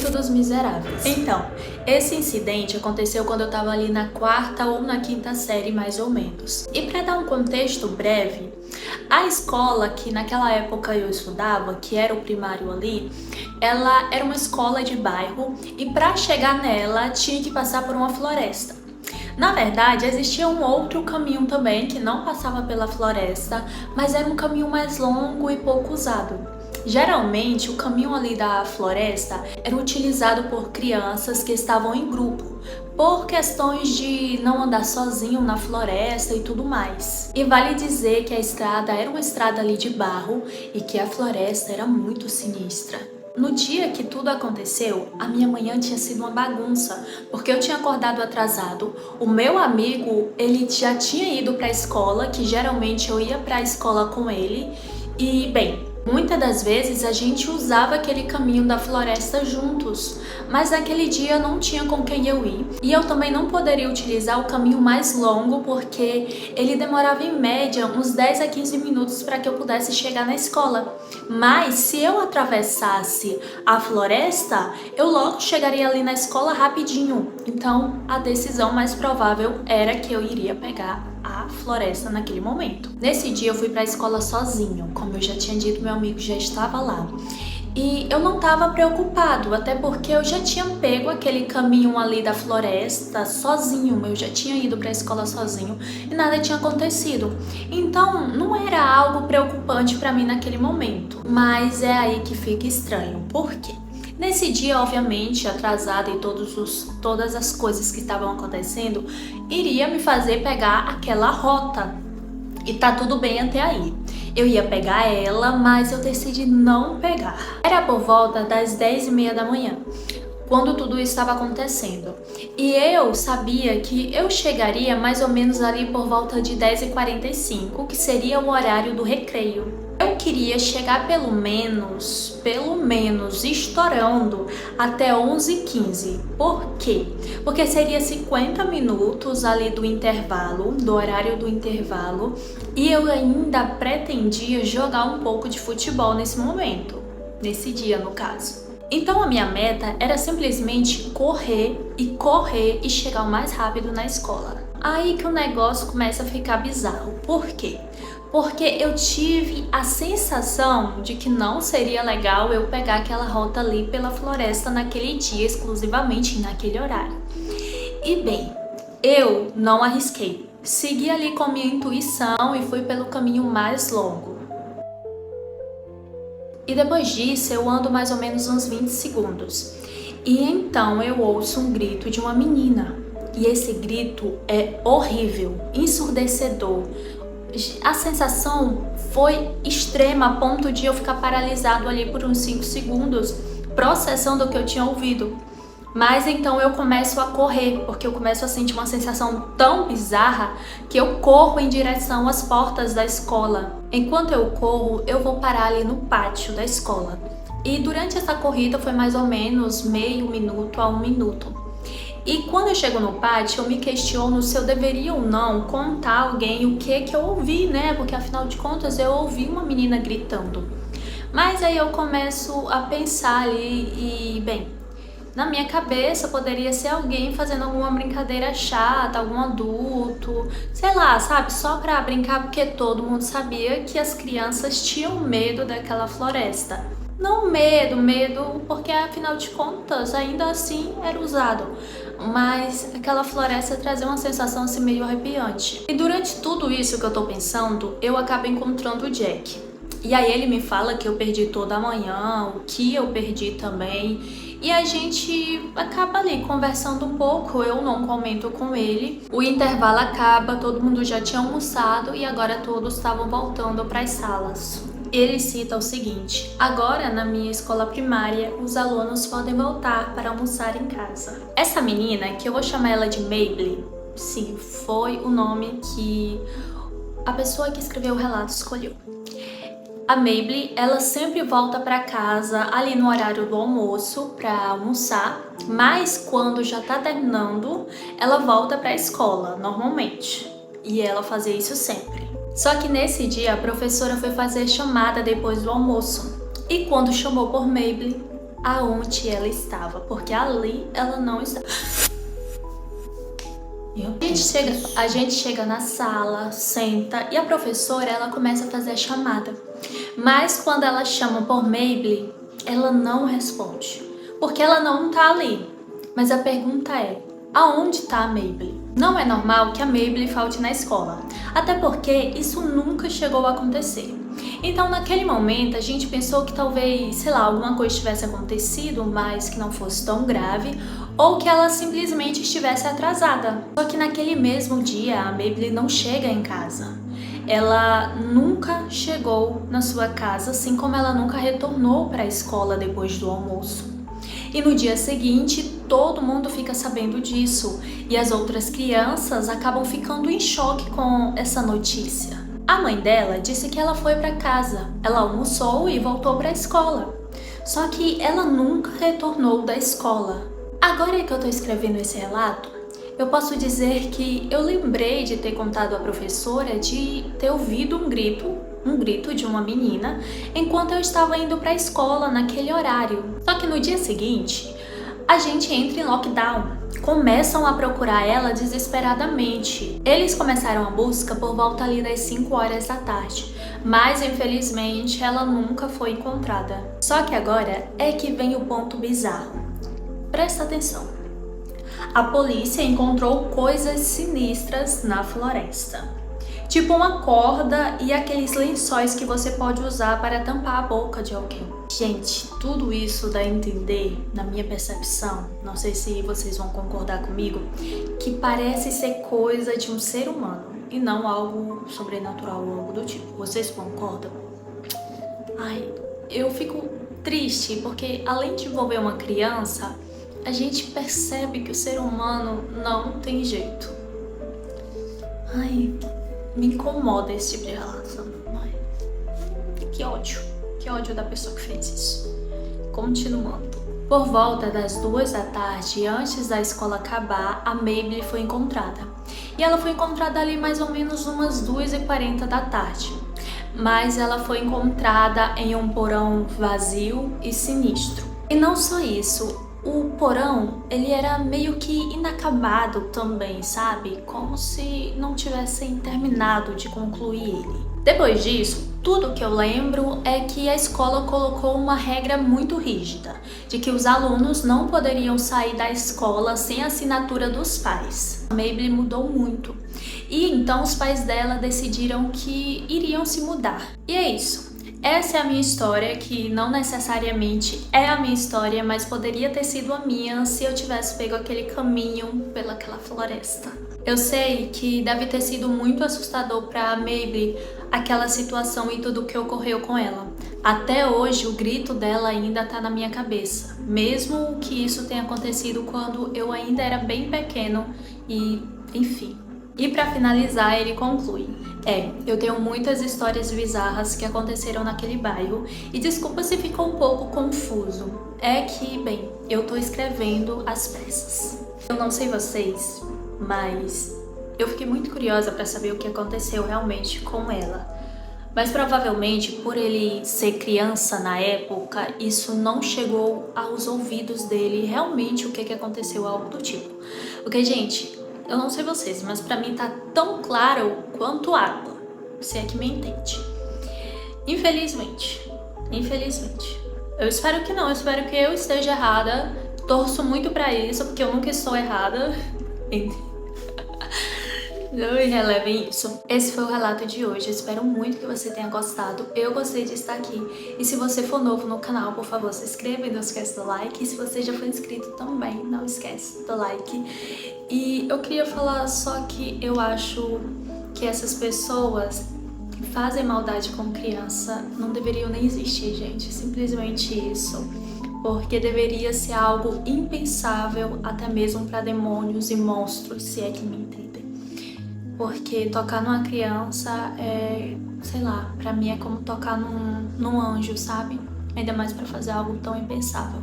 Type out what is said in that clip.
Beco dos Miseráveis. Então, esse incidente aconteceu quando eu tava ali na quarta ou na quinta série, mais ou menos. E para dar um contexto breve, a escola que naquela época eu estudava, que era o primário ali, ela era uma escola de bairro e para chegar nela tinha que passar por uma floresta. Na verdade, existia um outro caminho também que não passava pela floresta, mas era um caminho mais longo e pouco usado. Geralmente, o caminho ali da floresta era utilizado por crianças que estavam em grupo, por questões de não andar sozinho na floresta e tudo mais. E vale dizer que a estrada era uma estrada ali de barro e que a floresta era muito sinistra. No dia que tudo aconteceu, a minha manhã tinha sido uma bagunça, porque eu tinha acordado atrasado. O meu amigo, ele já tinha ido para a escola, que geralmente eu ia para a escola com ele, e bem, muitas das vezes a gente usava aquele caminho da floresta juntos, mas naquele dia eu não tinha com quem eu ir e eu também não poderia utilizar o caminho mais longo porque ele demorava em média uns 10 a 15 minutos para que eu pudesse chegar na escola. Mas se eu atravessasse a floresta, eu logo chegaria ali na escola rapidinho. Então a decisão mais provável era que eu iria pegar a floresta naquele momento. Nesse dia eu fui para a escola sozinho, como eu já tinha dito, meu amigo já estava lá. E eu não estava preocupado, até porque eu já tinha pego aquele caminho ali da floresta sozinho, eu já tinha ido para a escola sozinho e nada tinha acontecido. Então não era algo preocupante para mim naquele momento. Mas é aí que fica estranho. Por quê? Nesse dia, obviamente, atrasada e todas as coisas que estavam acontecendo, iria me fazer pegar aquela rota. E tá tudo bem até aí. Eu ia pegar ela, mas eu decidi não pegar. Era por volta das 10h30 da manhã, quando tudo isso estava acontecendo. E eu sabia que eu chegaria mais ou menos ali por volta de 10h45, que seria o horário do recreio. Eu queria chegar pelo menos estourando até 11h15. Por quê? Porque seria 50 minutos ali do intervalo, do horário do intervalo, e eu ainda pretendia jogar um pouco de futebol nesse momento, nesse dia no caso. Então a minha meta era simplesmente correr e chegar o mais rápido na escola. Aí que o negócio começa a ficar bizarro. Por quê? Porque eu tive a sensação de que não seria legal eu pegar aquela rota ali pela floresta naquele dia, exclusivamente naquele horário. E bem, eu não arrisquei. Segui ali com minha intuição e fui pelo caminho mais longo. E depois disso eu ando mais ou menos uns 20 segundos. E então eu ouço um grito de uma menina. E esse grito é horrível, ensurdecedor. A sensação foi extrema a ponto de eu ficar paralisado ali por uns 5 segundos, processando o que eu tinha ouvido. Mas então eu começo a correr, porque eu começo a sentir uma sensação tão bizarra que eu corro em direção às portas da escola. Enquanto eu corro, eu vou parar ali no pátio da escola. E durante essa corrida foi mais ou menos meio minuto a 1 minuto. E quando eu chego no pátio, eu me questiono se eu deveria ou não contar a alguém o que eu ouvi, né? Porque afinal de contas eu ouvi uma menina gritando. Mas aí eu começo a pensar ali e, bem, na minha cabeça poderia ser alguém fazendo alguma brincadeira chata, algum adulto, sei lá, sabe? Só pra brincar, porque todo mundo sabia que as crianças tinham medo daquela floresta. Não medo, porque afinal de contas ainda assim era usado. Mas aquela floresta trazia uma sensação assim meio arrepiante. E durante tudo isso que eu tô pensando, eu acabo encontrando o Jack. E aí ele me fala que eu perdi toda a manhã, o que eu perdi também. E a gente acaba ali conversando um pouco, eu não comento com ele. O intervalo acaba, todo mundo já tinha almoçado e agora todos estavam voltando para as salas. Ele cita o seguinte: agora na minha escola primária os alunos podem voltar para almoçar em casa. Essa menina, que eu vou chamar ela de Mabel, sim, foi o nome que a pessoa que escreveu o relato escolheu. A Mabel, ela sempre volta para casa ali no horário do almoço para almoçar, mas quando já tá terminando, ela volta para a escola normalmente. E ela fazia isso sempre. Só que nesse dia a professora foi fazer chamada depois do almoço. E quando chamou por Mabel, aonde ela estava, porque ali ela não estava. A gente chega na sala, senta e a professora ela começa a fazer a chamada. Mas quando ela chama por Maybelline, ela não responde, porque ela não tá ali. Mas a pergunta é: aonde tá a Maybelline? Não é normal que a Maybelline falte na escola, até porque isso nunca chegou a acontecer. Então naquele momento a gente pensou que talvez, sei lá, alguma coisa tivesse acontecido, mas que não fosse tão grave, ou que ela simplesmente estivesse atrasada. Só que naquele mesmo dia a Maybelline não chega em casa. Ela nunca chegou na sua casa, assim como ela nunca retornou para a escola depois do almoço. E no dia seguinte, todo mundo fica sabendo disso e as outras crianças acabam ficando em choque com essa notícia. A mãe dela disse que ela foi para casa, ela almoçou e voltou para a escola. Só que ela nunca retornou da escola. Agora que eu estou escrevendo esse relato, eu posso dizer que eu lembrei de ter contado à professora de ter ouvido um grito de uma menina enquanto eu estava indo para a escola naquele horário. Só que no dia seguinte, a gente entra em lockdown. Começam a procurar ela desesperadamente. Eles começaram a busca por volta ali das 5 horas da tarde, mas infelizmente ela nunca foi encontrada. Só que agora é que vem o ponto bizarro. Presta atenção. A polícia encontrou coisas sinistras na floresta. Tipo uma corda e aqueles lençóis que você pode usar para tampar a boca de alguém. Gente, tudo isso dá a entender, na minha percepção, não sei se vocês vão concordar comigo, que parece ser coisa de um ser humano e não algo sobrenatural ou algo do tipo. Vocês concordam? Ai, eu fico triste porque além de envolver uma criança, a gente percebe que o ser humano não tem jeito. Ai, me incomoda esse tipo de relação. Ai, que ódio da pessoa que fez isso. Continuando. Por volta das 2 da tarde, antes da escola acabar, a Maybelline foi encontrada. E ela foi encontrada ali mais ou menos umas 2h40 da tarde. Mas ela foi encontrada em um porão vazio e sinistro. E não só isso. O porão, ele era meio que inacabado também, sabe? Como se não tivessem terminado de concluir ele. Depois disso, tudo que eu lembro é que a escola colocou uma regra muito rígida, de que os alunos não poderiam sair da escola sem a assinatura dos pais. A Maybelline mudou muito. E então os pais dela decidiram que iriam se mudar. E é isso. Essa é a minha história, que não necessariamente é a minha história, mas poderia ter sido a minha se eu tivesse pego aquele caminho pelaquela floresta. Eu sei que deve ter sido muito assustador para Maybelline aquela situação e tudo o que ocorreu com ela. Até hoje o grito dela ainda tá na minha cabeça, mesmo que isso tenha acontecido quando eu ainda era bem pequeno e, enfim. E para finalizar, ele conclui: eu tenho muitas histórias bizarras que aconteceram naquele bairro e desculpa se ficou um pouco confuso. É que, bem, eu tô escrevendo às pressas. Eu não sei vocês, mas eu fiquei muito curiosa para saber o que aconteceu realmente com ela. Mas provavelmente, por ele ser criança na época, isso não chegou aos ouvidos dele realmente o que aconteceu, algo do tipo. Porque, gente, eu não sei vocês, mas pra mim tá tão claro quanto água, se é que me entende. Infelizmente. Eu espero que não, eu espero que eu esteja errada. Torço muito pra isso, porque eu nunca estou errada. Não me relevem isso. Esse foi o relato de hoje. Eu espero muito que você tenha gostado. Eu gostei de estar aqui. E se você for novo no canal, por favor, se inscreva e não esquece do like. E se você já foi inscrito também, não esquece do like. E eu queria falar só que eu acho que essas pessoas que fazem maldade com criança não deveriam nem existir, gente. Simplesmente isso. Porque deveria ser algo impensável até mesmo para demônios e monstros, se é que me entendem. Porque tocar numa criança é, sei lá, pra mim é como tocar num anjo, sabe? Ainda mais pra fazer algo tão impensável.